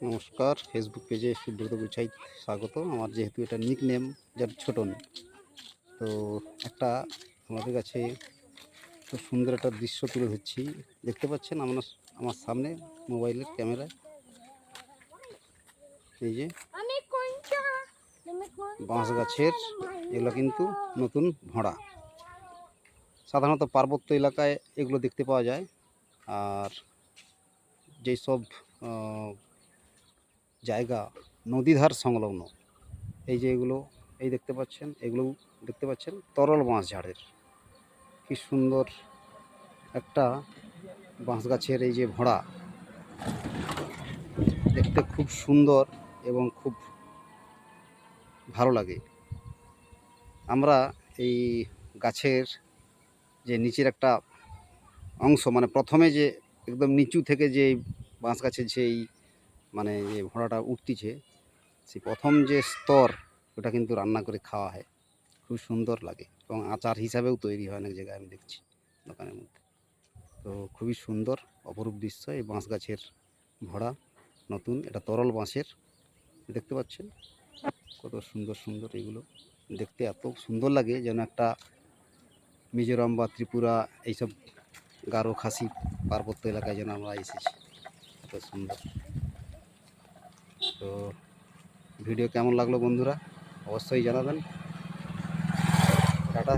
নমস্কার, ফেসবুক পেজে সুব্রত গুছাই স্বাগত। আমার যেহেতু এটা নিক নেম, যার ছোটন, তো একটা আমাদের কাছে খুব সুন্দর একটা দৃশ্য তুলে ধরছি। দেখতে পাচ্ছেন আমার সামনে মোবাইলের ক্যামেরায় এই যে বাঁশ গাছের এগুলো কিন্তু নতুন ভরা। সাধারণত পার্বত্য এলাকায় এগুলো দেখতে পাওয়া যায়। আর যেই সব জায়গা নদীধার সংলগ্ন, এই যে এগুলো এই দেখতে পাচ্ছেন, এগুলো দেখতে পাচ্ছেন তরল বাঁশ ঝাড়ের। কি সুন্দর একটা বাঁশ গাছের এই যে ভরা, দেখতে খুব সুন্দর এবং খুব ভালো লাগে। আমরা এই গাছের যে নিচের একটা অংশ, মানে প্রথমে যে একদম নিচু থেকে যে বাঁশ গাছের যেই মানে যে ভরাটা উঠতিছে, সেই প্রথম যে স্তর, ওটা কিন্তু রান্না করে খাওয়া হয়। খুব সুন্দর লাগে এবং আচার হিসাবেও তৈরি হয় অনেক জায়গায়, আমি দেখছি দোকানের মধ্যে। তো খুবই সুন্দর অপরূপ দৃশ্য এই বাঁশ গাছের ভরা নতুন, এটা তরল বাঁশের। দেখতে পাচ্ছেন কত সুন্দর সুন্দর এগুলো, দেখতে এত সুন্দর লাগে যেন একটা মিজোরাম বা ত্রিপুরা এইসব গারো খাসি পার্বত্য এলাকায় যেন আমরা এসেছি। এত সুন্দর। তো ভিডিও কেমন লাগলো বন্ধুরা অবশ্যই জানাবেন। টাটা।